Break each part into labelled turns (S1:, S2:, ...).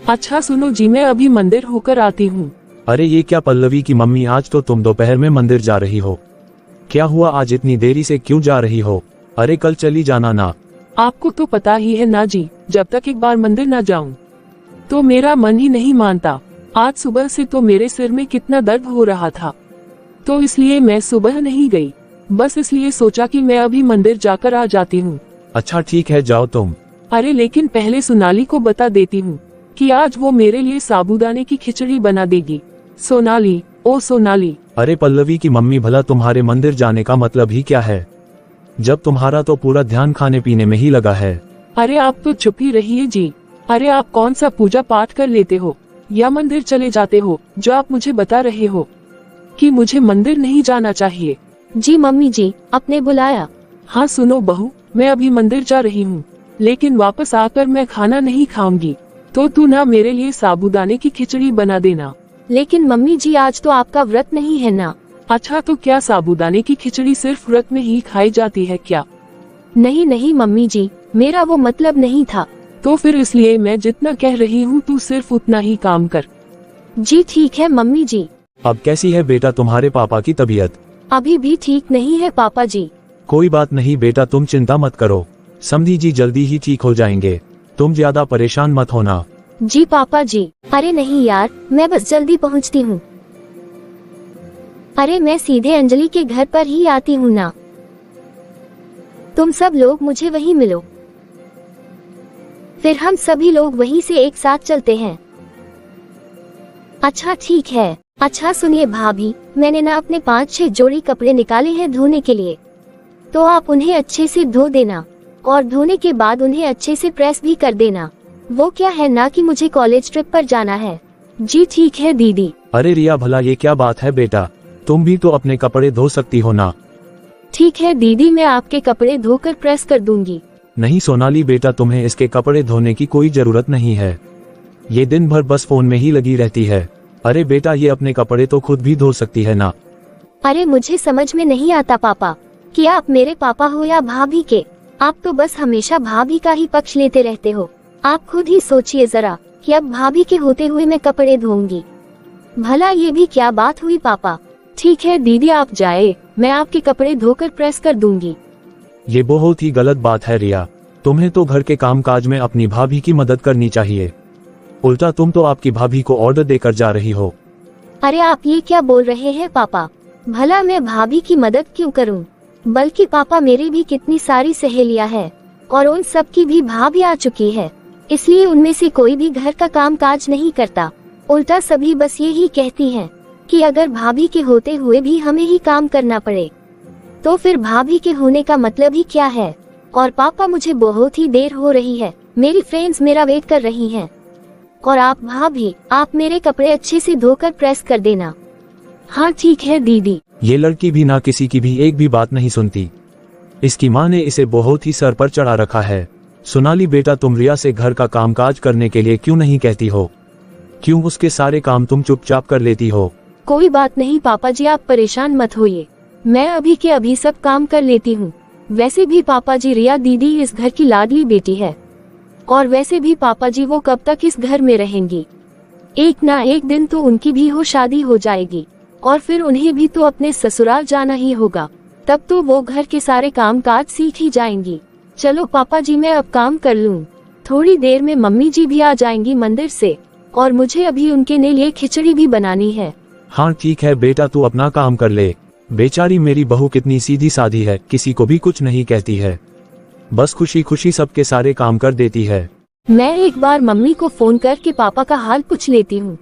S1: अच्छा सुनो जी, मैं अभी मंदिर होकर आती हूँ।
S2: अरे ये क्या पल्लवी की मम्मी, आज तो तुम दोपहर में मंदिर जा रही हो। क्या हुआ, आज इतनी देरी से क्यों जा रही हो? अरे कल चली जाना ना।
S1: आपको तो पता ही है ना जी, जब तक एक बार मंदिर ना जाऊं तो मेरा मन ही नहीं मानता। आज सुबह से तो मेरे सिर में कितना दर्द हो रहा था, तो इसलिए मैं सुबह नहीं गई। बस इसलिए सोचा कि मैं अभी मंदिर जाकर आ जाती हूँ।
S2: अच्छा ठीक है, जाओ तुम।
S1: अरे लेकिन पहले सोनाली को बता देती हूँ कि आज वो मेरे लिए साबूदाने की खिचड़ी बना देगी। सोनाली, ओ सोनाली।
S2: अरे पल्लवी की मम्मी, भला तुम्हारे मंदिर जाने का मतलब ही क्या है, जब तुम्हारा तो पूरा ध्यान खाने पीने में ही लगा है।
S1: अरे आप तो चुप ही रहिए जी। अरे आप कौन सा पूजा पाठ कर लेते हो या मंदिर चले जाते हो जो आप मुझे बता रहे हो कि मुझे मंदिर नहीं जाना चाहिए?
S3: जी मम्मी जी, आपने बुलाया?
S1: हाँ सुनो बहू, मैं अभी मंदिर जा रही हूँ, लेकिन वापस आकर मैं खाना नहीं खाऊंगी, तो तू ना मेरे लिए साबूदाने की खिचड़ी बना देना।
S3: लेकिन मम्मी जी, आज तो आपका व्रत नहीं है ना।
S1: अच्छा तो क्या साबूदाने की खिचड़ी सिर्फ व्रत में ही खाई जाती है क्या?
S3: नहीं नहीं मम्मी जी, मेरा वो मतलब नहीं था।
S1: तो फिर इसलिए मैं जितना कह रही हूँ तू सिर्फ उतना ही काम कर।
S3: जी ठीक है मम्मी जी।
S2: अब कैसी है बेटा तुम्हारे पापा की तबीयत?
S3: अभी भी ठीक नहीं है पापा जी।
S2: कोई बात नहीं बेटा, तुम चिंता मत करो, समधी जी जल्दी ही ठीक हो जाएंगे, तुम ज्यादा परेशान मत होना।
S3: जी पापा जी। अरे नहीं यार, मैं बस जल्दी पहुंचती हूँ। अरे मैं सीधे अंजलि के घर पर ही आती हूँ ना। तुम सब लोग मुझे वहीं मिलो, फिर हम सभी लोग वहीं से एक साथ चलते हैं। अच्छा ठीक है। अच्छा सुनिए भाभी, मैंने ना अपने 5-6 जोड़ी कपड़े निकाले हैं धोने के लिए, तो आप उन्हें अच्छे से धो देना और धोने के बाद उन्हें अच्छे से प्रेस भी कर देना। वो क्या है ना कि मुझे कॉलेज ट्रिप पर जाना है। जी ठीक है दीदी।
S2: अरे रिया, भला ये क्या बात है बेटा, तुम भी तो अपने कपड़े धो सकती हो ना।
S3: ठीक है दीदी, मैं आपके कपड़े धोकर प्रेस कर दूंगी।
S2: नहीं सोनाली बेटा, तुम्हें इसके कपड़े धोने की कोई जरूरत नहीं है, ये दिन भर बस फोन में ही लगी रहती है। अरे बेटा, ये अपने कपड़े तो खुद भी धो सकती है ना।
S3: अरे मुझे समझ में नहीं आता पापा कि आप मेरे पापा हो या भाभी के। आप तो बस हमेशा भाभी का ही पक्ष लेते रहते हो। आप खुद ही सोचिए जरा कि अब भाभी के होते हुए मैं कपड़े धोऊंगी। भला ये भी क्या बात हुई पापा? ठीक है दीदी, आप जाए, मैं आपके कपड़े धोकर प्रेस कर दूंगी।
S2: ये बहुत ही गलत बात है रिया, तुम्हें तो घर के कामकाज में अपनी भाभी की मदद करनी चाहिए, उल्टा तुम तो आपकी भाभी को ऑर्डर देकर जा रही हो।
S3: अरे आप ये क्या बोल रहे हैं पापा? भला मैं भाभी की मदद क्यों करूं? बल्कि पापा, मेरी भी कितनी सारी सहेलियां हैं और उन सब की भी भाभी आ चुकी है, इसलिए उनमें से कोई भी घर का काम काज नहीं करता। उल्टा सभी बस ये ही कहती हैं कि अगर भाभी के होते हुए भी हमें ही काम करना पड़े तो फिर भाभी के होने का मतलब ही क्या है। और पापा, मुझे बहुत ही देर हो रही है, मेरी फ्रेंड्स मेरा वेट कर रही हैं। और आप भाभी, आप मेरे कपड़े अच्छे से धोकर प्रेस कर देना। हाँ ठीक है दीदी।
S2: ये लड़की भी ना किसी की भी एक भी बात नहीं सुनती, इसकी माँ ने इसे बहुत ही सर पर चढ़ा रखा है। सोनाली बेटा, तुम रिया से घर का कामकाज करने के लिए क्यों नहीं कहती हो? क्यों उसके सारे काम तुम चुपचाप कर लेती हो?
S3: कोई बात नहीं पापा जी, आप परेशान मत होइए, मैं अभी के अभी सब काम कर लेती हूँ। वैसे भी पापा जी, रिया दीदी इस घर की लाडली बेटी है, और वैसे भी पापा जी वो कब तक इस घर में रहेंगी? एक ना एक दिन तो उनकी भी शादी हो जाएगी और फिर उन्हें भी तो अपने ससुराल जाना ही होगा, तब तो वो घर के सारे काम काज सीख ही जाएंगी। चलो पापा जी, मैं अब काम कर लूँ, थोड़ी देर में मम्मी जी भी आ जाएंगी मंदिर से और मुझे अभी उनके लिए खिचड़ी भी बनानी है।
S2: हाँ ठीक है बेटा, तू अपना काम कर ले। बेचारी मेरी बहू कितनी सीधी सादी है, किसी को भी कुछ नहीं कहती है, बस खुशी खुशी सबके सारे काम कर देती है।
S3: मैं एक बार मम्मी को फोन करके पापा का हाल पूछ लेती हूँ।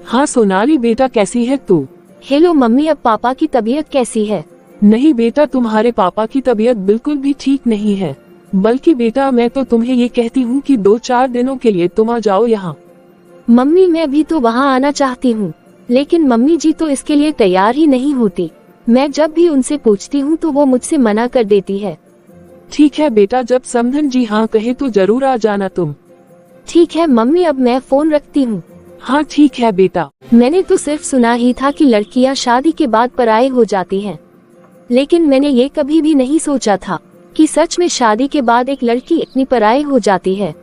S1: हाँ सोनाली बेटा, कैसी है तू?
S3: हेलो मम्मी, अब पापा की तबीयत कैसी है?
S1: नहीं बेटा, तुम्हारे पापा की तबीयत बिल्कुल भी ठीक नहीं है, बल्कि बेटा मैं तो तुम्हें ये कहती हूँ कि 2-4 दिनों के लिए तुम आ जाओ यहाँ।
S3: मम्मी, मैं भी तो वहाँ आना चाहती हूँ, लेकिन मम्मी जी तो इसके लिए तैयार ही नहीं होती। मैं जब भी उनसे पूछती हूँ तो वो मुझसे मना कर देती है।
S1: ठीक है बेटा, जब समधन जी हाँ कहे तो जरूर आ जाना तुम।
S3: ठीक है मम्मी, अब मैं फोन रखती हूँ।
S1: हाँ ठीक है बेटा।
S3: मैंने तो सिर्फ सुना ही था कि लड़कियाँ शादी के बाद पराये हो जाती हैं, लेकिन मैंने ये कभी भी नहीं सोचा था कि सच में शादी के बाद एक लड़की इतनी पराई हो जाती है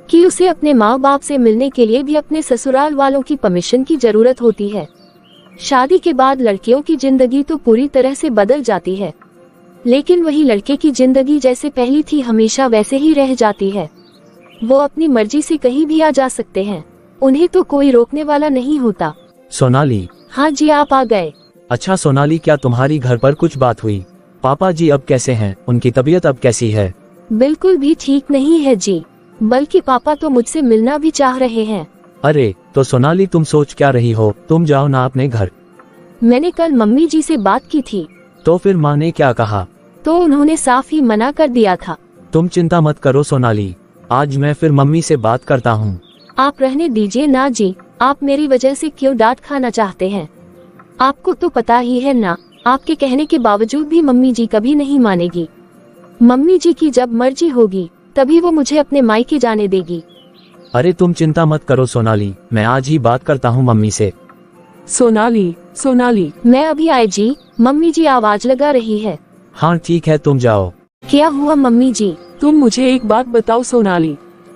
S3: कि उसे अपने माँ बाप से मिलने के लिए भी अपने ससुराल वालों की परमिशन की जरूरत होती है। शादी के बाद लड़कियों की जिंदगी तो पूरी तरह से बदल जाती है, लेकिन वही लड़के की जिंदगी जैसे पहली थी हमेशा वैसे ही रह जाती है। वो अपनी मर्जी से कहीं भी आ जा सकते हैं, उन्हें तो कोई रोकने वाला नहीं होता।
S2: सोनाली।
S3: हाँ जी, आप आ गए।
S2: अच्छा सोनाली, क्या तुम्हारी घर पर कुछ बात हुई? पापा जी अब कैसे हैं? उनकी तबीयत अब कैसी है?
S3: बिल्कुल भी ठीक नहीं है जी, बल्कि पापा तो मुझसे मिलना भी चाह रहे हैं।
S2: अरे तो सोनाली, तुम सोच क्या रही हो? तुम जाओ ना अपने घर।
S3: मैंने कल मम्मी जी से बात की थी।
S2: तो फिर माँ ने क्या कहा?
S3: तो उन्होंने साफ ही मना कर दिया था।
S2: तुम चिंता मत करो सोनाली, आज मैं फिर मम्मी से बात करता हूँ।
S3: आप रहने दीजिए ना जी, आप मेरी वजह से क्यों डांट खाना चाहते हैं? आपको तो पता ही है ना, आपके कहने के बावजूद भी मम्मी जी कभी नहीं मानेगी। मम्मी जी की जब मर्जी होगी तभी वो मुझे अपने मायके जाने देगी।
S2: अरे तुम चिंता मत करो सोनाली, मैं आज ही बात करता हूँ मम्मी से।
S1: सोनाली, सोनाली।
S3: मैं अभी आई जी, मम्मी जी आवाज लगा रही है।
S2: हाँ ठीक है, तुम जाओ।
S3: क्या हुआ मम्मी जी?
S1: तुम मुझे एक बात बताओ सोनाली,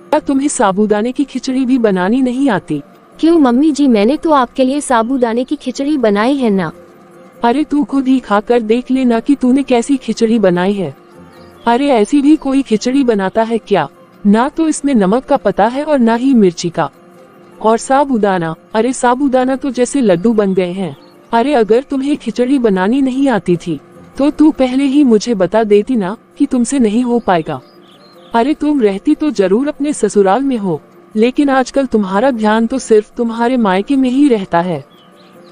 S1: क्या तुम्हें साबूदाने की खिचड़ी भी बनानी नहीं आती?
S3: क्यों मम्मी जी, मैंने तो आपके लिए साबूदाने की खिचड़ी बनाई है ना।
S1: अरे तू खुद ही खा कर देख लेना कि तूने कैसी खिचड़ी बनाई है। अरे ऐसी भी कोई खिचड़ी बनाता है क्या? ना तो इसमें नमक का पता है और ना ही मिर्ची का। और साबूदाना, अरे साबूदाना तो जैसे लड्डू बन गए हैं। अरे अगर तुम्हें खिचड़ी बनानी नहीं आती थी तो तू पहले ही मुझे बता देती ना कि तुमसे नहीं हो पाएगा। अरे तुम रहती तो जरूर अपने ससुराल में हो, लेकिन आजकल तुम्हारा ध्यान तो सिर्फ तुम्हारे मायके में ही रहता है।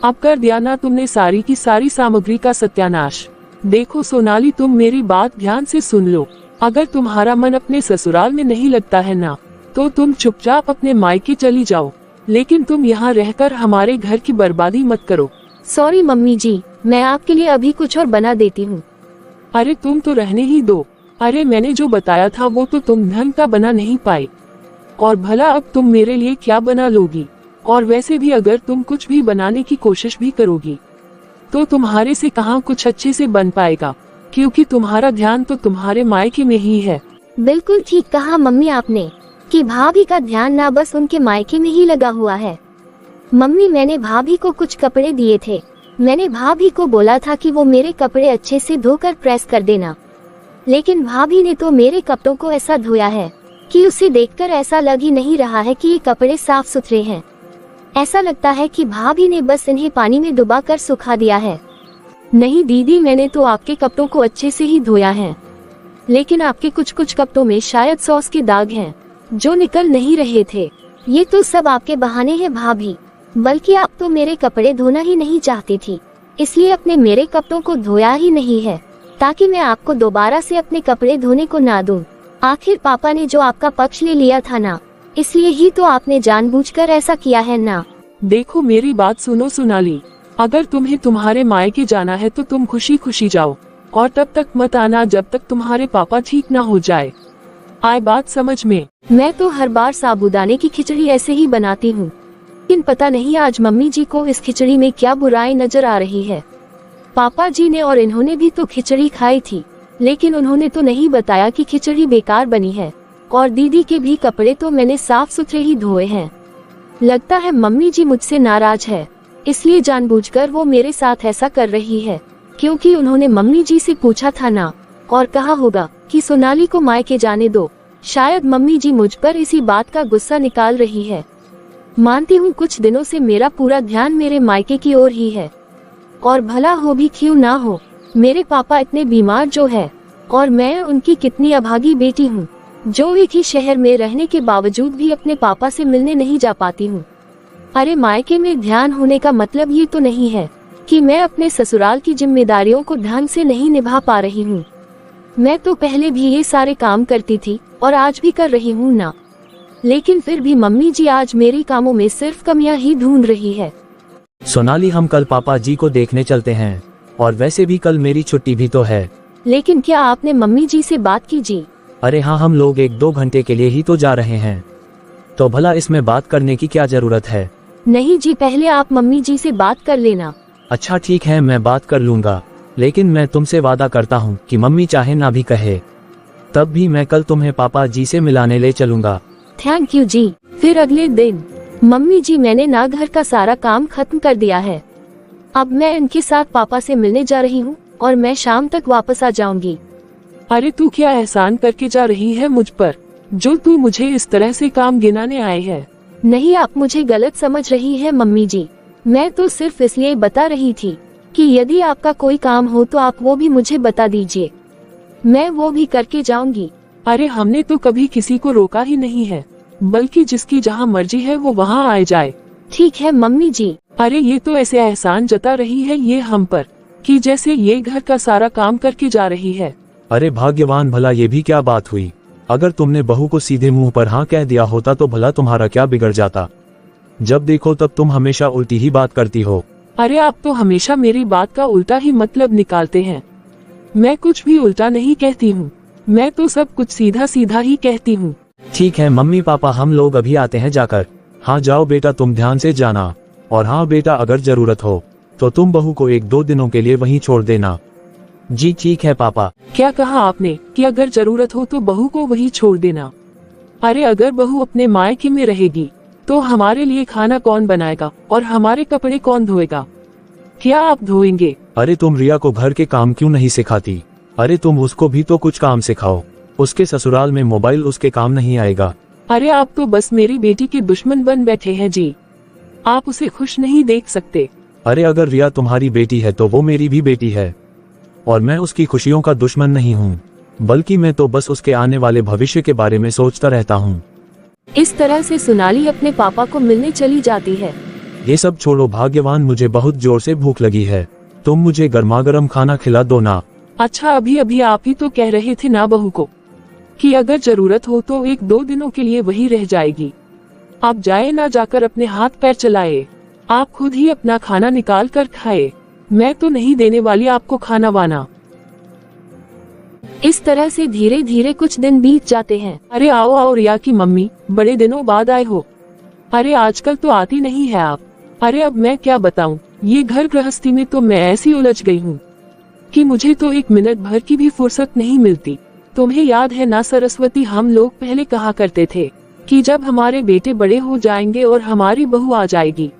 S1: अब कर दिया ना तुमने सारी की सारी सामग्री का सत्यानाश। देखो सोनाली, तुम मेरी बात ध्यान से सुन लो। अगर तुम्हारा मन अपने ससुराल में नहीं लगता है ना, तो तुम चुपचाप अपने मायके चली जाओ, लेकिन तुम यहाँ रहकर हमारे घर की बर्बादी मत करो।
S3: सॉरी मम्मी जी, मैं आपके लिए अभी कुछ और बना देती हूँ।
S1: अरे तुम तो रहने ही दो। अरे मैंने जो बताया था वो तो तुम ढंग का बना नहीं पाई, और भला अब तुम मेरे लिए क्या बना लोगी? और वैसे भी अगर तुम कुछ भी बनाने की कोशिश भी करोगी तो तुम्हारे से कहाँ कुछ अच्छे से बन पाएगा, क्योंकि तुम्हारा ध्यान तो तुम्हारे मायके में ही है।
S3: बिल्कुल ठीक कहा मम्मी आपने कि भाभी का ध्यान ना बस उनके मायके में ही लगा हुआ है। मम्मी, मैंने भाभी को कुछ कपड़े दिए थे। मैंने भाभी को बोला था कि वो मेरे कपड़े अच्छे से धोकर प्रेस कर देना, लेकिन भाभी ने तो मेरे कपड़ों को ऐसा धोया है कि उसे देखकर ऐसा लग ही नहीं रहा है कि ये कपड़े साफ सुथरे हैं। ऐसा लगता है कि भाभी ने बस इन्हें पानी में डुबाकर सुखा दिया है। नहीं दीदी, मैंने तो आपके कपड़ों को अच्छे से ही धोया है, लेकिन आपके कुछ कुछ कपड़ों में शायद सॉस के दाग हैं जो निकल नहीं रहे थे। ये तो सब आपके बहाने हैं भाभी, बल्कि आप तो मेरे कपड़े धोना ही नहीं चाहती थी, इसलिए अपने मेरे कपड़ों को धोया ही नहीं है ताकि मैं आपको दोबारा से अपने कपड़े धोने को ना दूं। आखिर पापा ने जो आपका पक्ष ले लिया था ना, इसलिए ही तो आपने जानबूझकर ऐसा किया है ना।
S1: देखो मेरी बात सुनो सोनाली, अगर तुम्हें तुम्हारे मायके जाना है तो तुम खुशी खुशी जाओ, और तब तक मत आना जब तक तुम्हारे पापा ठीक ना हो जाए। आए बात समझ में?
S3: मैं तो हर बार साबूदाने की खिचड़ी ऐसे ही बनाती हूँ, लेकिन पता नहीं आज मम्मी जी को इस खिचड़ी में क्या बुराई नजर आ रही है। पापा जी ने और इन्होंने भी तो खिचड़ी खाई थी, लेकिन उन्होंने तो नहीं बताया कि खिचड़ी बेकार बनी है। और दीदी के भी कपड़े तो मैंने साफ सुथरे ही धोए हैं। लगता है मम्मी जी मुझसे नाराज है, इसलिए जानबूझकर वो मेरे साथ ऐसा कर रही है, क्योंकि उन्होंने मम्मी जी से पूछा था ना, और कहा होगा कि सोनाली को मायके जाने दो। शायद मम्मी जी मुझ पर इसी बात का गुस्सा निकाल रही है। मानती हूँ कुछ दिनों से मेरा पूरा ध्यान मेरे मायके की ओर ही है, और भला हो भी क्यों ना हो, मेरे पापा इतने बीमार जो है, और मैं उनकी कितनी अभागी बेटी हूँ जो एक ही शहर में रहने के बावजूद भी अपने पापा से मिलने नहीं जा पाती हूँ। अरे मायके में ध्यान होने का मतलब ये तो नहीं है कि मैं अपने ससुराल की जिम्मेदारियों को ढंग से नहीं निभा पा रही हूँ। मैं तो पहले भी ये सारे काम करती थी और आज भी कर रही हूँ ना, लेकिन फिर भी मम्मी जी आज मेरी कामों में सिर्फ कमियां ही ढूंढ रही है।
S2: सोनाली, हम कल पापा जी को देखने चलते हैं, और वैसे भी कल मेरी छुट्टी भी तो है।
S3: लेकिन क्या आपने मम्मी जी से बात की जी?
S2: अरे हाँ, हम लोग 1-2 घंटे के लिए ही तो जा रहे हैं, तो भला इसमें बात करने की क्या जरूरत है?
S3: नहीं जी, पहले आप मम्मी जी से बात कर लेना।
S2: अच्छा ठीक है, मैं बात कर लूंगा, लेकिन मैं तुमसे वादा करता हूँ कि मम्मी चाहे ना भी कहे तब भी मैं कल तुम्हें पापा जी से मिलाने ले चलूंगा।
S3: थैंक यू जी। फिर अगले दिन, मम्मी जी मैंने ना घर का सारा काम खत्म कर दिया है। अब मैं इनके साथ पापा से मिलने जा रही हूँ और मैं शाम तक वापस आ जाऊंगी।
S1: अरे तू क्या एहसान करके जा रही है मुझ पर, जो तू मुझे इस तरह से काम गिनाने आए है?
S3: नहीं, आप मुझे गलत समझ रही है मम्मी जी। मैं तो सिर्फ इसलिए बता रही थी कि यदि आपका कोई काम हो तो आप वो भी मुझे बता दीजिए, मैं वो भी करके जाऊंगी।
S1: अरे हमने तो कभी किसी को रोका ही नहीं है, बल्कि जिसकी जहाँ मर्जी है वो वहाँ आए जाए।
S3: ठीक है मम्मी जी।
S1: अरे ये तो ऐसे एहसान जता रही है ये हम पर, कि जैसे ये घर का सारा काम करके जा रही है।
S2: अरे भाग्यवान, भला ये भी क्या बात हुई? अगर तुमने बहू को सीधे मुंह पर हाँ कह दिया होता तो भला तुम्हारा क्या बिगड़ जाता? जब देखो तब तुम हमेशा उल्टी ही बात करती हो।
S1: अरे आप तो हमेशा मेरी बात का उल्टा ही मतलब निकालते हैं। मैं कुछ भी उल्टा नहीं कहती हूँ, मैं तो सब कुछ सीधा सीधा ही कहती हूँ।
S2: ठीक है मम्मी पापा, हम लोग अभी आते हैं जाकर। हाँ जाओ बेटा, तुम ध्यान से जाना। और हाँ बेटा, अगर जरूरत हो तो तुम बहू को 1-2 दिनों के लिए वहीं छोड़ देना। जी ठीक है पापा।
S1: क्या कहा आपने कि अगर जरूरत हो तो बहू को वहीं छोड़ देना? अरे अगर बहू अपने मायके में रहेगी तो हमारे लिए खाना कौन बनाएगा और हमारे कपड़े कौन धोएगा? क्या आप धोएंगे?
S2: अरे तुम रिया को घर के काम क्यों नहीं सिखाती? अरे तुम उसको भी तो कुछ काम सिखाओ। उसके ससुराल में मोबाइल उसके काम नहीं आएगा।
S1: अरे आप तो बस मेरी बेटी के दुश्मन बन बैठे हैं जी, आप उसे खुश नहीं देख सकते।
S2: अरे अगर रिया तुम्हारी बेटी है तो वो मेरी भी बेटी है, और मैं उसकी खुशियों का दुश्मन नहीं हूँ, बल्कि मैं तो बस उसके आने वाले भविष्य के बारे में सोचता रहता हूँ।
S3: इस तरह से सोनाली अपने पापा को मिलने चली जाती है।
S2: ये सब छोड़ो भाग्यवान, मुझे बहुत जोर से भूख लगी है, तुम मुझे गर्मागर्म खाना खिला दो ना।
S1: अच्छा अभी अभी आप ही तो कह रहे थे ना बहू को कि अगर जरूरत हो तो 1-2 दिनों के लिए वही रह जाएगी। आप जाए ना जाकर अपने हाथ पैर चलाए, आप खुद ही अपना खाना निकाल कर खाए, मैं तो नहीं देने वाली आपको खाना वाना।
S3: इस तरह से धीरे धीरे कुछ दिन बीत जाते हैं।
S1: अरे आओ आओ रिया की मम्मी, बड़े दिनों बाद आए हो। अरे आजकल तो आती नहीं है आप। अरे अब मैं क्या बताऊं, ये घर गृहस्थी में तो मैं ऐसी उलझ गई हूँ कि मुझे तो 1 मिनट भर की भी फुर्सत नहीं मिलती। तुम्हें याद है ना सरस्वती, हम लोग पहले कहा करते थे कि जब हमारे बेटे बड़े हो जाएंगे और हमारी बहू आ जाएगी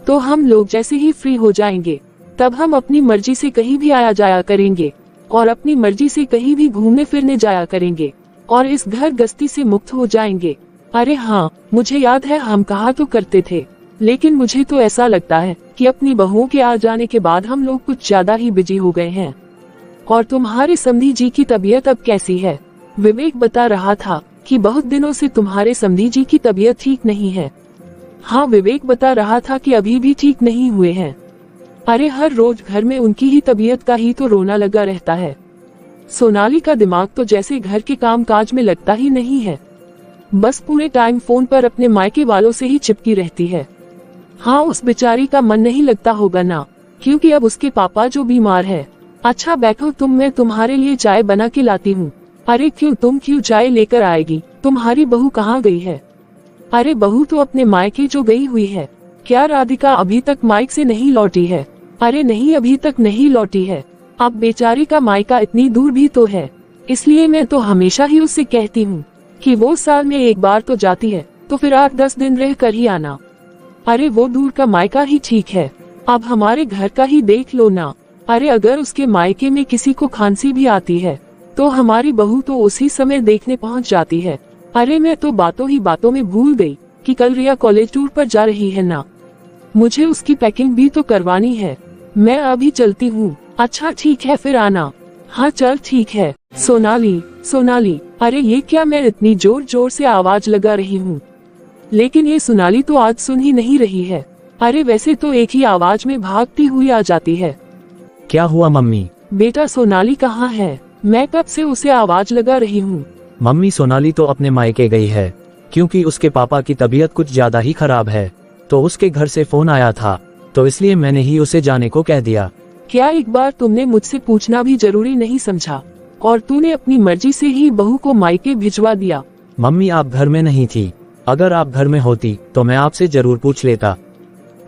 S1: तो हम लोग जैसे ही फ्री हो जाएंगे तब हम अपनी मर्जी से कहीं भी आया जाया करेंगे और अपनी मर्जी से कहीं भी घूमने फिरने जाया करेंगे और इस घर गस्ती से मुक्त हो जाएंगे। अरे हाँ, मुझे याद है हम कहा तो करते थे, लेकिन मुझे तो ऐसा लगता है कि अपनी बहुओं के आ जाने के बाद हम लोग कुछ ज्यादा ही बिजी हो गए हैं। और तुम्हारे समधी जी की तबीयत अब कैसी है? विवेक बता रहा था कि बहुत दिनों से तुम्हारे समधी जी की तबीयत ठीक नहीं है। हाँ, विवेक बता रहा था कि अभी भी ठीक नहीं हुए हैं। अरे हर रोज घर में उनकी ही तबीयत का ही तो रोना लगा रहता है। सोनाली का दिमाग तो जैसे घर के काम काज में लगता ही नहीं है, बस पूरे टाइम फोन पर अपने मायके वालों से ही चिपकी रहती है। हाँ, उस बेचारी का मन नहीं लगता होगा ना, क्योंकि अब उसके पापा जो बीमार है। अच्छा बैठो तुम, मैं तुम्हारे लिए चाय बना के लाती हूँ। अरे क्यों, तुम क्यों चाय लेकर आएगी? तुम्हारी बहू कहाँ गई है? अरे बहू तो अपने मायके जो गई हुई है। क्या राधिका अभी तक मायक से नहीं लौटी है? अरे नहीं, अभी तक नहीं लौटी है। अब बेचारी का मायका इतनी दूर भी तो है, इसलिए मैं तो हमेशा ही उससे कहती हूँ कि वो साल में 1 बार तो जाती है, तो फिर 8-10 दिन रह कर ही आना। अरे वो दूर का मायका ही ठीक है, अब हमारे घर का ही देख लो ना। अरे अगर उसके मायके में किसी को खांसी भी आती है तो हमारी बहू तो उसी समय देखने पहुंच जाती है। अरे मैं तो बातों ही बातों में भूल गई कि कल रिया कॉलेज टूर पर जा रही है ना, मुझे उसकी पैकिंग भी तो करवानी है। मैं अभी चलती हूँ। अच्छा ठीक है, फिर आना। हाँ चल ठीक है। सोनाली, सोनाली, अरे ये क्या, मैं इतनी जोर जोर से आवाज लगा रही हूँ, लेकिन ये सोनाली तो आज सुन ही नहीं रही है। अरे वैसे तो एक ही आवाज में भागती हुई आ जाती है।
S2: क्या हुआ मम्मी?
S1: बेटा सोनाली कहाँ है? मैं कब से उसे आवाज लगा रही हूँ।
S2: मम्मी सोनाली तो अपने मायके गई है, क्योंकि उसके पापा की तबीयत कुछ ज्यादा ही खराब है, तो उसके घर से फोन आया था, तो इसलिए मैंने ही उसे जाने को कह दिया।
S1: क्या एक बार तुमने मुझसे पूछना भी जरूरी नहीं समझा और तूने अपनी मर्जी से ही बहू को मायके भिजवा दिया?
S2: मम्मी आप घर में नहीं थी, अगर आप घर में होती तो मैं आपसे जरूर पूछ लेता।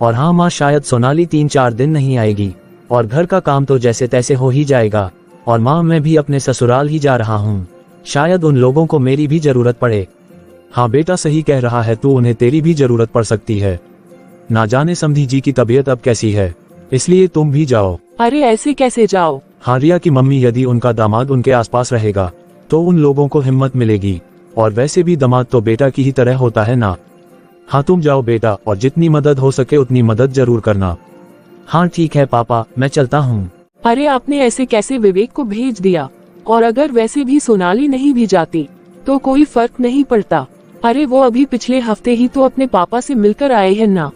S2: और हाँ माँ, शायद सोनाली 3-4 दिन नहीं आएगी और घर का काम तो जैसे तैसे हो ही जाएगा। और माँ मैं भी अपने ससुराल ही जा रहा हूँ, शायद उन लोगों को मेरी भी जरूरत पड़े। हाँ बेटा सही कह रहा है तू, उन्हें तेरी भी जरूरत पड़ सकती है। ना जाने समधी जी की तबीयत अब कैसी है, इसलिए तुम भी जाओ।
S1: अरे ऐसे कैसे जाओ?
S2: हाँ रिया की मम्मी, यदि उनका दामाद उनके आसपास रहेगा तो उन लोगों को हिम्मत मिलेगी, और वैसे भी दामाद तो बेटा की ही तरह होता है ना। हाँ तुम जाओ बेटा, और जितनी मदद हो सके उतनी मदद जरूर करना। हाँ ठीक है पापा, मैं चलता हूँ।
S1: अरे आपने ऐसे कैसे विवेक को भेज दिया? और अगर वैसे भी सोनाली नहीं भी जाती तो कोई फर्क नहीं पड़ता। अरे वो अभी पिछले हफ्ते ही तो अपने पापा से मिलकर आए हैं ना।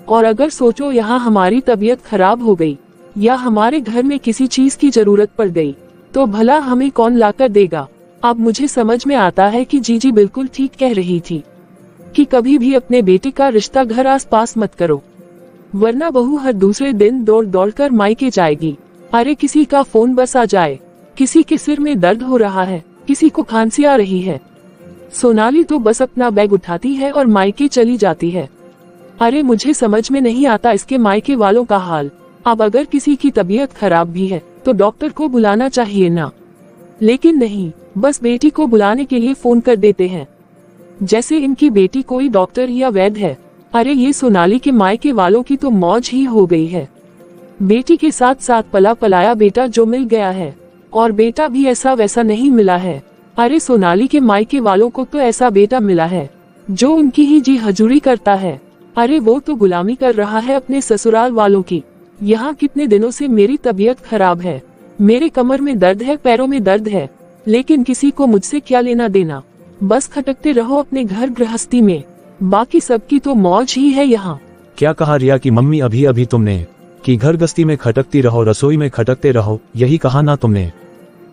S1: और अगर सोचो यहाँ हमारी तबीयत खराब हो गई या हमारे घर में किसी चीज की जरूरत पड़ गई तो भला हमें कौन लाकर देगा? अब मुझे समझ में आता है कि जीजी बिल्कुल ठीक कह रही थी कि कभी भी अपने बेटे का रिश्ता घर आस पास मत करो, वरना बहू हर दूसरे दिन दौड़ दौड़ कर मायके जाएगी। अरे किसी का फोन बस आ जाए, किसी के सिर में दर्द हो रहा है, किसी को खांसी आ रही है, सोनाली तो बस अपना बैग उठाती है और मायके चली जाती है। अरे मुझे समझ में नहीं आता इसके मायके वालों का हाल। अब अगर किसी की तबीयत खराब भी है तो डॉक्टर को बुलाना चाहिए ना, लेकिन नहीं, बस बेटी को बुलाने के लिए फोन कर देते हैं, जैसे इनकी बेटी कोई डॉक्टर या वैद्य है। अरे ये सोनाली के मायके वालों की तो मौज ही हो गई है। बेटी के साथ साथ पला पलाया बेटा जो मिल गया है, और बेटा भी ऐसा वैसा नहीं मिला है। अरे सोनाली के मायके वालों को तो ऐसा बेटा मिला है जो उनकी ही जी हजूरी करता है। अरे वो तो गुलामी कर रहा है अपने ससुराल वालों की। यहाँ कितने दिनों से मेरी तबीयत खराब है, मेरे कमर में दर्द है, पैरों में दर्द है, लेकिन किसी को मुझसे क्या लेना देना। बस खटकते रहो अपने घर गृहस्थी में, बाकी सबकी तो मौज ही है यहाँ।
S2: क्या कहा रिया की मम्मी? अभी अभी तुमने कि घर गृहस्थी में खटकती रहो, रसोई में खटकते रहो, यही कहा ना तुमने?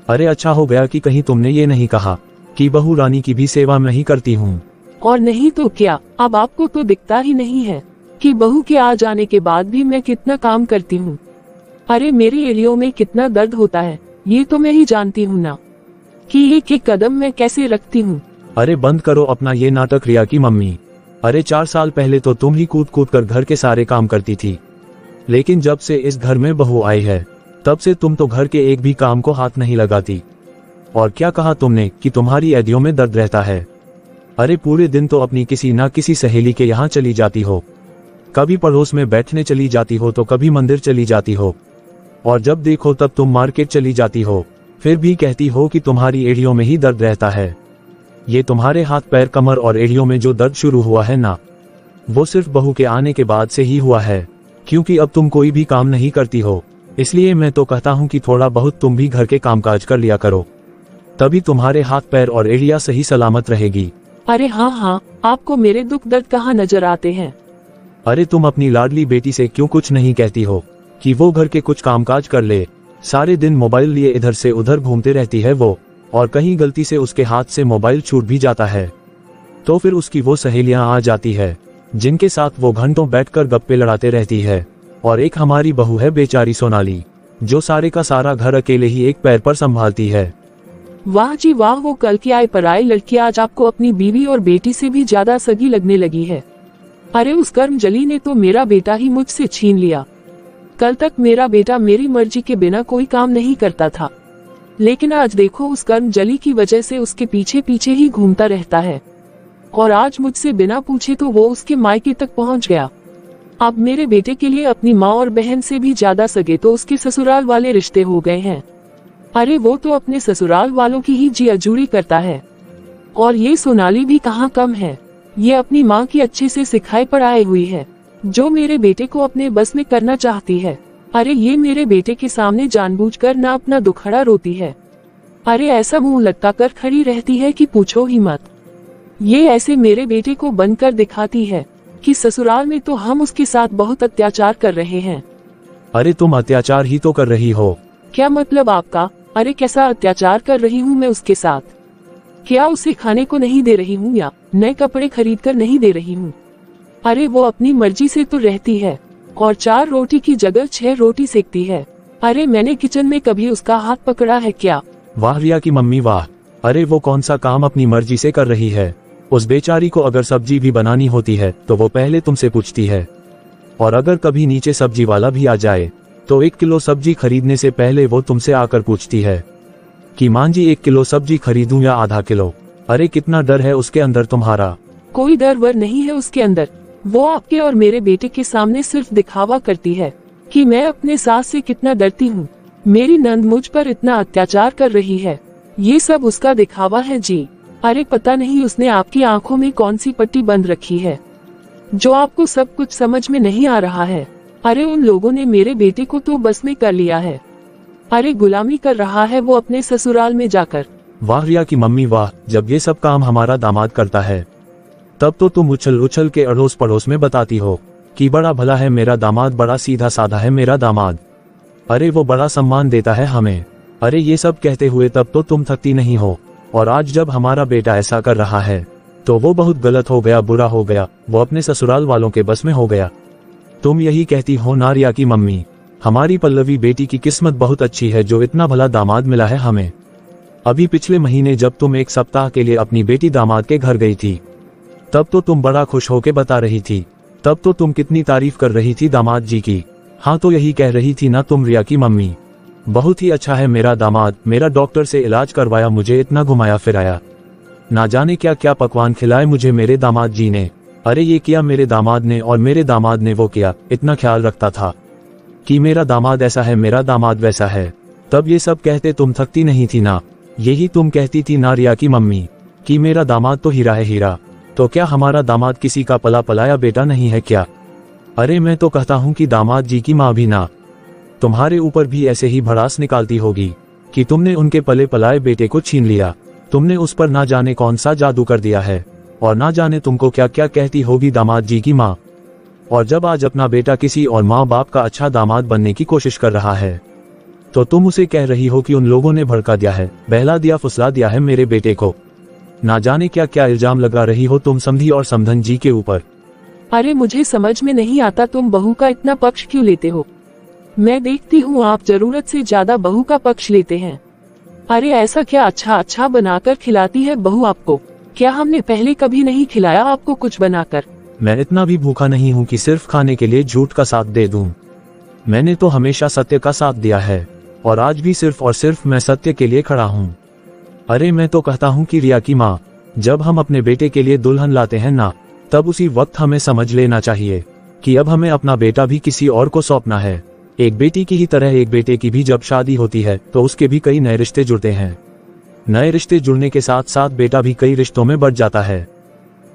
S2: अरे अच्छा हो गया कि कहीं तुमने ये नहीं कहा कि बहू रानी की भी सेवा मैं ही करती हूँ।
S1: और नहीं तो क्या, अब आपको तो दिखता ही नहीं है कि बहू के आ जाने के बाद भी मैं कितना काम करती हूँ। अरे मेरी एड़ियों में कितना दर्द होता है ये तो मैं ही जानती हूँ ना, कि एक एक कदम मैं कैसे रखती हूँ।
S2: अरे बंद करो अपना ये नाटक रिया की मम्मी। अरे 4 साल पहले तो तुम ही कूद कूद कर घर के सारे काम करती थी, लेकिन जब से इस घर में बहू आई है तब से तुम तो घर के एक भी काम को हाथ नहीं लगाती। और क्या कहा तुमने कि तुम्हारी एड़ियों में दर्द रहता है? अरे पूरे दिन तो अपनी किसी ना किसी सहेली के यहाँ चली जाती हो, कभी पड़ोस में बैठने चली जाती हो तो कभी मंदिर चली जाती हो, और जब देखो तब तुम मार्केट चली जाती हो, फिर भी कहती हो कि तुम्हारी एड़ियों में ही दर्द रहता है। ये तुम्हारे हाथ पैर कमर और एड़ियों में जो दर्द शुरू हुआ है ना, वो सिर्फ बहू के आने के बाद से ही हुआ है, क्योंकि अब तुम कोई भी काम नहीं करती हो। इसलिए मैं तो कहता हूँ कि थोड़ा बहुत तुम भी घर के कामकाज कर लिया करो, तभी तुम्हारे हाथ पैर और एड़ियां सही सलामत रहेगी।
S1: अरे हाँ हाँ, आपको मेरे दुख दर्द कहाँ नजर आते हैं?
S2: अरे तुम अपनी लाडली बेटी से क्यों कुछ नहीं कहती हो कि वो घर के कुछ कामकाज कर ले? सारे दिन मोबाइल लिए इधर से उधर घूमते रहती है वो, और कहीं गलती से उसके हाथ से मोबाइल छूट भी जाता है तो फिर उसकी वो सहेलियां आ जाती है जिनके साथ वो घंटों बैठकर गप्पे लड़ाते रहती है। और एक हमारी बहू है बेचारी सोनाली, जो सारे का सारा घर अकेले ही एक पैर पर संभालती है।
S1: वाह जी वाह, वो कल की आए पराई लड़की आज आपको अपनी बीवी और बेटी से भी ज्यादा सगी लगने लगी है। अरे उस कर्मजली ने तो मेरा बेटा ही मुझसे छीन लिया। कल तक मेरा बेटा मेरी मर्जी के बिना कोई काम नहीं करता था, लेकिन आज देखो उस कर्मजली की वजह से उसके पीछे पीछे ही घूमता रहता है, और आज मुझसे बिना पूछे तो वो उसके मायके तक पहुंच गया। अब मेरे बेटे के लिए अपनी माँ और बहन से भी ज्यादा सगे तो उसके ससुराल वाले रिश्ते हो गए हैं। अरे वो तो अपने ससुराल वालों की ही जी अजूरी करता है, और ये सोनाली भी कहाँ कम है। ये अपनी माँ की अच्छे से सिखाई पढ़ाई हुई है, जो मेरे बेटे को अपने बस में करना चाहती है। अरे ये मेरे बेटे के सामने जानबूझकर ना अपना दुखड़ा रोती है, अरे ऐसा मुंह लटका कर खड़ी रहती है कि पूछो ही मत। ये ऐसे मेरे बेटे को बनकर दिखाती है कि ससुराल में तो हम उसके साथ बहुत अत्याचार कर रहे हैं।
S2: अरे तुम अत्याचार ही तो कर रही हो।
S1: क्या मतलब आपका? अरे कैसा अत्याचार कर रही हूँ मैं उसके साथ? क्या उसे खाने को नहीं दे रही हूँ या नए कपड़े खरीद कर नहीं दे रही हूँ? अरे वो अपनी मर्जी से तो रहती है, और 4 रोटी की जगह 6 रोटी सेकती है। अरे मैंने किचन में कभी उसका हाथ पकड़ा है क्या?
S2: वाह रिया की मम्मी वाह। अरे वो कौन सा काम अपनी मर्जी से कर रही है? उस बेचारी को अगर सब्जी भी बनानी होती है तो वो पहले तुमसे पूछती है, और अगर कभी नीचे सब्जी वाला भी आ जाए तो 1 किलो सब्जी खरीदने से पहले वो तुमसे आकर पूछती है कि मां जी 1 किलो सब्जी खरीदूं या आधा किलो। अरे कितना डर है उसके अंदर तुम्हारा।
S1: कोई डर वर नहीं है उसके अंदर। वो आपके और मेरे बेटे के सामने सिर्फ दिखावा करती है कि मैं अपने सास से कितना डरती हूँ। मेरी नंद मुझ पर इतना अत्याचार कर रही है, ये सब उसका दिखावा है जी। अरे पता नहीं उसने आपकी आंखों में कौन सी पट्टी बंद रखी है जो आपको सब कुछ समझ में नहीं आ रहा है। अरे उन लोगों ने मेरे बेटे को तो बस में कर लिया है। अरे गुलामी कर रहा है वो अपने ससुराल में जाकर।
S2: वाह रिया की मम्मी वाह, जब ये सब काम हमारा दामाद करता है तब तो तुम उछल उछल के अड़ोस पड़ोस में बताती हो कि बड़ा भला है मेरा दामाद, बड़ा सीधा साधा है मेरा दामाद। अरे वो बड़ा सम्मान देता है हमें। अरे ये सब कहते हुए तब तो तुम थकती नहीं हो, और आज जब हमारा बेटा ऐसा कर रहा है तो वो बहुत गलत हो गया, बुरा हो गया, वो अपने ससुराल वालों के बस में हो गया। तुम यही कहती हो ना रिया की मम्मी, हमारी पल्लवी बेटी की किस्मत बहुत अच्छी है जो इतना भला दामाद मिला है हमें। अभी पिछले महीने जब तुम 1 सप्ताह के लिए अपनी बेटी दामाद के घर गई थी तब तो तुम बड़ा खुश होके बता रही थी, तब तो तुम कितनी तारीफ कर रही थी दामाद जी की। हाँ तो यही कह रही थी ना तुम रिया की मम्मी, बहुत ही अच्छा है मेरा दामाद, मेरा डॉक्टर से इलाज करवाया, मुझे इतना घुमाया फिराया, ना जाने क्या क्या पकवान खिलाए मुझे मेरे दामाद जी ने। अरे ये किया मेरे दामाद ने और मेरे दामाद ने वो किया, इतना ख्याल रखता था कि मेरा दामाद ऐसा है, मेरा दामाद वैसा है। तब ये सब कहते तुम थकती नहीं थी ना, यही तुम कहती थी ना रिया की मम्मी कि मेरा दामाद तो हीरा है हीरा। तो क्या हमारा दामाद किसी का पला पलाया बेटा नहीं है क्या? अरे मैं तो कहता हूँ कि दामाद जी की माँ भी ना तुम्हारे ऊपर भी ऐसे ही भड़ास निकालती होगी कि तुमने उनके पले पलाए बेटे को छीन लिया, तुमने उस पर ना जाने कौन सा जादू कर दिया है, और ना जाने तुमको क्या क्या कहती होगी दामाद जी की माँ। और जब आज अपना बेटा किसी और माँ बाप का अच्छा दामाद बनने की कोशिश कर रहा है तो तुम उसे कह रही हो कि उन लोगों ने भड़का दिया है, बहला दिया, फुसला दिया है मेरे बेटे को। ना जाने क्या क्या इल्जाम लगा रही हो तुम समधी और समधन जी के ऊपर।
S1: अरे मुझे समझ में नहीं आता तुम बहू का इतना पक्ष क्यों लेते हो। मैं देखती हूँ आप जरूरत से ज्यादा बहू का पक्ष लेते हैं। अरे ऐसा क्या अच्छा अच्छा बनाकर खिलाती है बहू आपको? क्या हमने पहले कभी नहीं खिलाया आपको कुछ बनाकर?
S2: मैं इतना भी भूखा नहीं हूँ कि सिर्फ खाने के लिए झूठ का साथ दे दूं। मैंने तो हमेशा सत्य का साथ दिया है और आज भी सिर्फ और सिर्फ मैं सत्य के लिए खड़ा हूँ। अरे मैं तो कहता हूँ कि रिया की माँ, जब हम अपने बेटे के लिए दुल्हन लाते हैं ना, तब उसी वक्त हमें समझ लेना चाहिए कि अब हमें अपना बेटा भी किसी और को सौंपना है। एक बेटी की ही तरह एक बेटे की भी जब शादी होती है तो उसके भी कई नए रिश्ते जुड़ते हैं। नए रिश्ते जुड़ने के साथ साथ बेटा भी कई रिश्तों में बढ़ जाता है।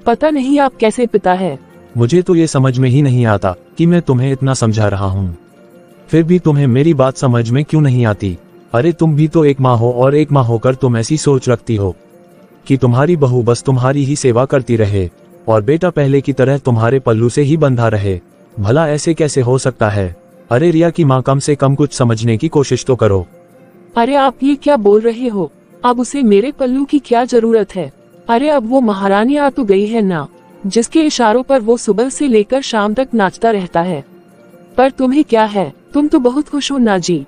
S1: पता नहीं आप कैसे पिता है।
S2: मुझे तो ये समझ में ही नहीं आता कि मैं तुम्हें इतना समझा रहा हूँ, फिर भी तुम्हें मेरी बात समझ में क्यों नहीं आती। अरे तुम भी तो एक माँ हो, और एक माँ होकर तुम ऐसी सोच रखती हो कि तुम्हारी बहू बस तुम्हारी ही सेवा करती रहे और बेटा पहले की तरह तुम्हारे पल्लू से ही बंधा रहे। भला ऐसे कैसे हो सकता है? अरे रिया की माँ, कम से कम कुछ समझने की कोशिश तो करो।
S1: अरे आप ये क्या बोल रहे हो? अब उसे मेरे पल्लू की क्या जरूरत है? अरे अब वो महारानी आ तो गई है ना, जिसके इशारों पर वो सुबह से लेकर शाम तक नाचता रहता है। पर तुम्हें क्या है, तुम तो बहुत खुश हो ना जी।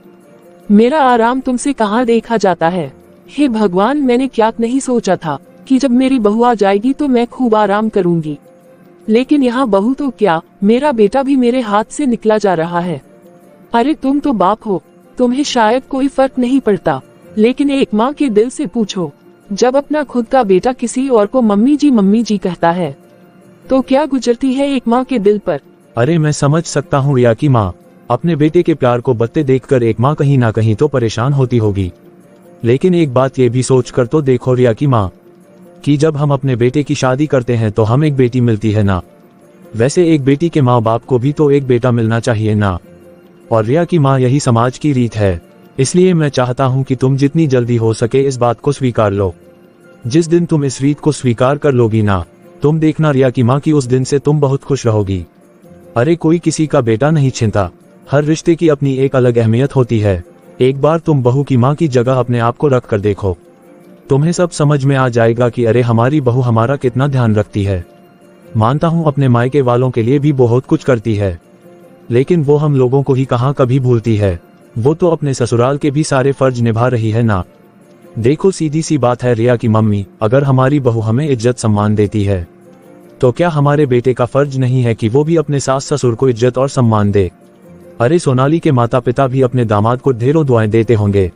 S1: मेरा आराम तुमसे कहाँ देखा जाता है। हे भगवान, मैंने क्या नहीं सोचा था कि जब मेरी बहू आ जाएगी तो मैं खूब आराम करूंगी, लेकिन यहाँ बहू तो क्या, मेरा बेटा भी मेरे हाथ से निकला जा रहा है। अरे तुम तो बाप हो, तुम्हें शायद कोई फर्क नहीं पड़ता, लेकिन एक माँ के दिल से पूछो, जब अपना खुद का बेटा किसी और को मम्मी जी कहता है तो क्या गुजरती है एक माँ के दिल पर।
S2: अरे मैं समझ सकता हूँ रिया की माँ, अपने बेटे के प्यार को बत्ते देखकर एक माँ कहीं ना कहीं तो परेशान होती होगी, लेकिन एक बात ये भी सोच कर तो देखो रिया की माँ कि जब हम अपने बेटे की शादी करते हैं तो हम एक बेटी मिलती है ना, वैसे एक बेटी के माँ बाप को भी तो एक बेटा मिलना चाहिए ना। और रिया की माँ, यही समाज की रीत है, इसलिए मैं चाहता हूँ कि तुम जितनी जल्दी हो सके इस बात को स्वीकार लो। जिस दिन तुम इस रीत को स्वीकार कर लोगी ना, तुम देखना रिया की माँ की उस दिन से तुम बहुत खुश रहोगी। अरे कोई किसी का बेटा नहीं छीनता, हर रिश्ते की अपनी एक अलग अहमियत होती है। एक बार तुम बहू की माँ की जगह अपने आप को रख कर देखो, तुम्हें सब समझ में आ जाएगा कि अरे हमारी बहू हमारा कितना ध्यान रखती है। मानता हूँ अपने मायके वालों के लिए भी बहुत कुछ करती है, लेकिन वो हम लोगों को ही कहाँ कभी भूलती है। वो तो अपने ससुराल के भी सारे फर्ज निभा रही है ना। देखो सीधी सी बात है रिया की मम्मी, अगर हमारी बहू हमें इज्जत सम्मान देती है तो क्या हमारे बेटे का फर्ज नहीं है कि वो भी अपने सास ससुर को इज्जत और सम्मान दे? अरे सोनाली के माता पिता भी अपने दामाद को ढेरों दुआएं देते होंगे।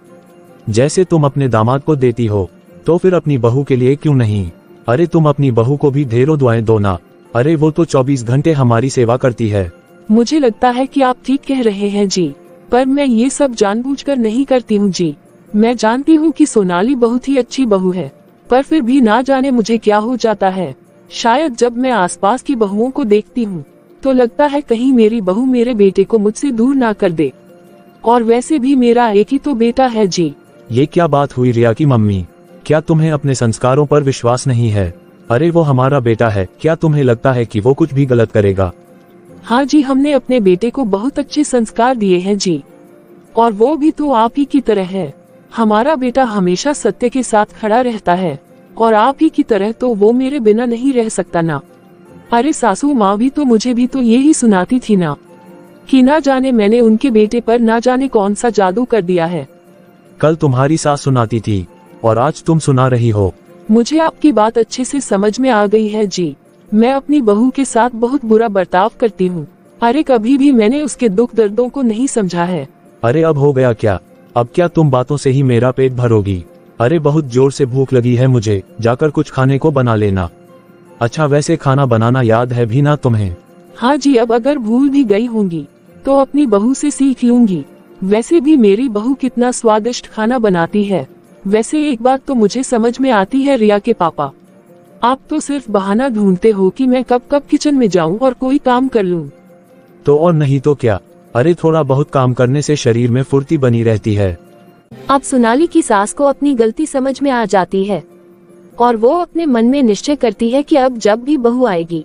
S2: जैसे तुम अपने दामाद को देती हो, तो फिर अपनी बहू के लिए क्यों नहीं? अरे तुम अपनी बहू को भी ढेरों दुआएं दो ना। अरे वो तो 24 घंटे हमारी सेवा करती है।
S1: मुझे लगता है कि आप ठीक कह रहे हैं जी, पर मैं ये सब जानबूझकर नहीं करती हूँ जी। मैं जानती हूँ कि सोनाली बहुत ही अच्छी बहू है, पर फिर भी ना जाने मुझे क्या हो जाता है। शायद जब मैं आसपास की बहुओं को देखती हूँ तो लगता है कहीं मेरी बहू मेरे बेटे को मुझसे दूर ना कर दे। और वैसे भी मेरा एक ही तो बेटा है जी।
S2: ये क्या बात हुई रिया की मम्मी? क्या तुम्हें अपने संस्कारों पर विश्वास नहीं है? अरे वो हमारा बेटा है, क्या तुम्हें लगता है कि वो कुछ भी गलत करेगा?
S1: हाँ जी, हमने अपने बेटे को बहुत अच्छे संस्कार दिए हैं जी, और वो भी तो आप ही की तरह है। हमारा बेटा हमेशा सत्य के साथ खड़ा रहता है, और आप ही की तरह तो वो मेरे बिना नहीं रह सकता ना। अरे सासू माँ भी तो मुझे भी तो यही सुनाती थी ना, कि ना जाने मैंने उनके बेटे पर ना जाने कौन सा जादू कर दिया है।
S2: कल तुम्हारी सास सुनाती थी और आज तुम सुना रही हो।
S1: मुझे आपकी बात अच्छे से समझ में आ गई है जी। मैं अपनी बहू के साथ बहुत बुरा बर्ताव करती हूँ। अरे कभी भी मैंने उसके दुख दर्दों को नहीं समझा है।
S2: अरे अब हो गया क्या? अब क्या तुम बातों से ही मेरा पेट भरोगी? अरे बहुत जोर से भूख लगी है मुझे, जाकर कुछ खाने को बना लेना। अच्छा वैसे खाना बनाना याद है भी ना तुम्हें?
S1: हाँ जी, अब अगर भूल भी गई होंगी तो अपनी बहू से सीख लूंगी। वैसे भी मेरी बहू कितना स्वादिष्ट खाना बनाती है। वैसे एक बात तो मुझे समझ में आती है रिया के पापा, आप तो सिर्फ बहाना ढूंढते हो कि मैं कब कब किचन में जाऊं और कोई काम कर लूं।
S2: तो और नहीं तो क्या। अरे थोड़ा बहुत काम करने से शरीर में फुर्ती बनी रहती है।
S3: अब सोनाली की सास को अपनी गलती समझ में आ जाती है और वो अपने मन में निश्चय करती है कि अब जब भी बहू आएगी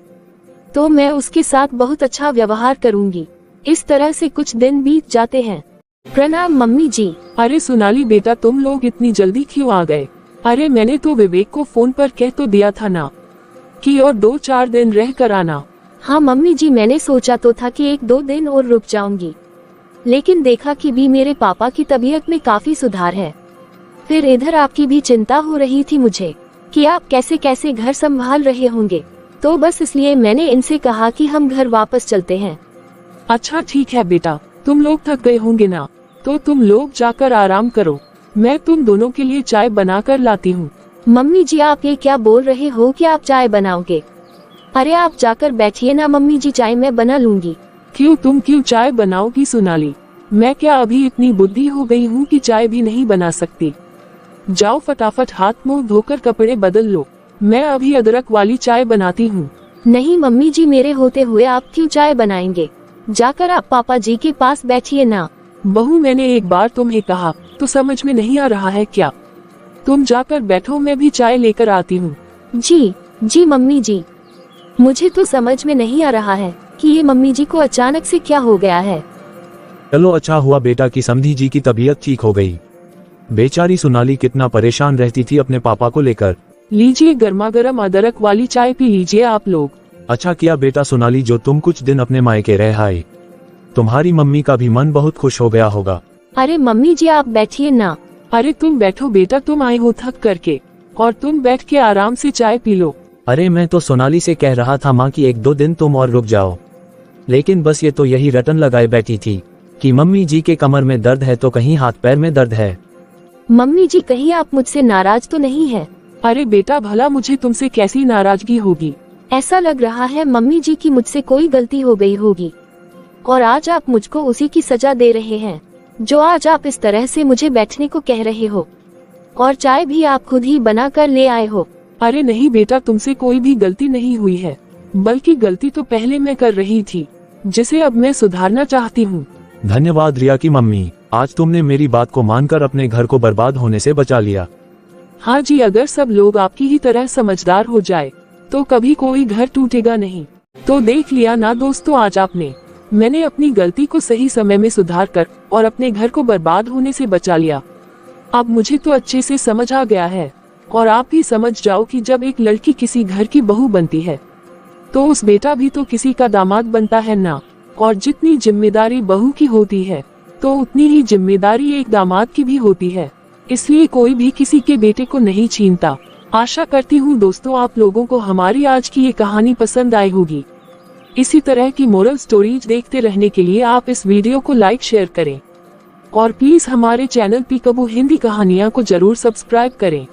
S3: तो मैं उसके साथ बहुत अच्छा व्यवहार करूंगी। इस तरह से कुछ दिन बीत जाते हैं। प्रणाम मम्मी जी।
S1: अरे सोनाली बेटा, तुम लोग इतनी जल्दी क्यों आ गए? अरे मैंने तो विवेक को फोन पर कह तो दिया था ना कि और 2-4 दिन रह कर आना।
S3: हाँ मम्मी जी, मैंने सोचा तो था कि 1-2 दिन और रुक जाऊंगी, लेकिन देखा कि भी मेरे पापा की तबीयत में काफी सुधार है। फिर इधर आपकी भी चिंता हो रही थी मुझे कि आप कैसे कैसे घर संभाल रहे होंगे, तो बस इसलिए मैंने इनसे कहा कि हम घर वापस चलते हैं।
S1: अच्छा ठीक है बेटा, तुम लोग थक गए होंगे ना, तो तुम लोग जाकर आराम करो। मैं तुम दोनों के लिए चाय बना कर लाती हूँ।
S3: मम्मी जी आप ये क्या बोल रहे हो कि आप चाय बनाओगे? अरे आप जाकर बैठिए ना मम्मी जी, चाय मैं बना लूंगी।
S1: क्यों, तुम क्यों चाय बनाओगी सोनाली? मैं क्या अभी इतनी बुद्धि हो गई हूँ कि चाय भी नहीं बना सकती? जाओ फटाफट हाथ मुंह धोकर कपड़े बदल लो, मैं अभी अदरक वाली चाय बनाती हूँ।
S3: नहीं मम्मी जी, मेरे होते हुए आप क्यों चाय बनाएंगे? जाकर आप पापा जी के पास बैठिए ना।
S1: बहू, मैंने एक बार तुम्हें कहा तो समझ में नहीं आ रहा है क्या? तुम जाकर बैठो, मैं भी चाय लेकर आती हूँ।
S3: जी जी मम्मी जी, मुझे तो समझ में नहीं आ रहा है कि ये मम्मी जी को अचानक से क्या हो गया है।
S2: चलो अच्छा हुआ बेटा कि समधी जी की तबीयत ठीक हो गई। बेचारी सोनाली कितना परेशान रहती थी अपने पापा को लेकर।
S1: लीजिए गर्मा गर्म अदरक वाली चाय पी लीजिए आप लोग।
S2: अच्छा किया बेटा सोनाली जो तुम कुछ दिन अपने मायके रह आए। तुम्हारी मम्मी का भी मन बहुत खुश हो गया होगा।
S3: अरे मम्मी जी आप बैठिए ना।
S1: अरे तुम बैठो बेटा, तुम आए हो थक करके, और तुम बैठ के आराम से चाय पी लो।
S2: अरे मैं तो सोनाली से कह रहा था माँ कि 1-2 दिन तुम और रुक जाओ, लेकिन बस ये तो यही रटन लगाए बैठी थी कि मम्मी जी के कमर में दर्द है तो कहीं हाथ पैर में दर्द है।
S3: मम्मी जी कहीं आप मुझसे नाराज तो नहीं है?
S1: अरे बेटा, भला मुझे तुमसे कैसी नाराजगी होगी?
S3: ऐसा लग रहा है मम्मी जी की मुझसे कोई गलती हो गई होगी और आज आप मुझको उसी की सजा दे रहे हैं जो आज आप इस तरह से मुझे बैठने को कह रहे हो, और चाय भी आप खुद ही बना कर ले आए हो।
S1: अरे नहीं बेटा, तुमसे कोई भी गलती नहीं हुई है, बल्कि गलती तो पहले मैं कर रही थी, जिसे अब मैं सुधारना चाहती हूँ।
S2: धन्यवाद रिया की मम्मी, आज तुमने मेरी बात को मानकर अपने घर को बर्बाद होने से बचा लिया।
S1: हाँ जी, अगर सब लोग आपकी ही तरह समझदार हो जाए तो कभी कोई घर टूटेगा नहीं। तो देख लिया ना दोस्तों, आज मैंने अपनी गलती को सही समय में सुधार कर और अपने घर को बर्बाद होने से बचा लिया। अब मुझे तो अच्छे से समझ आ गया है, और आप भी समझ जाओ कि जब एक लड़की किसी घर की बहू बनती है तो उस बेटा भी तो किसी का दामाद बनता है ना। और जितनी जिम्मेदारी बहू की होती है तो उतनी ही जिम्मेदारी एक दामाद की भी होती है, इसलिए कोई भी किसी के बेटे को नहीं छीनता। आशा करती हूँ दोस्तों आप लोगों को हमारी आज की ये कहानी पसंद आई होगी। इसी तरह की मोरल स्टोरीज देखते रहने के लिए आप इस वीडियो को लाइक शेयर करें। और प्लीज हमारे चैनल पीकबू हिंदी कहानियाँ को जरूर सब्सक्राइब करें।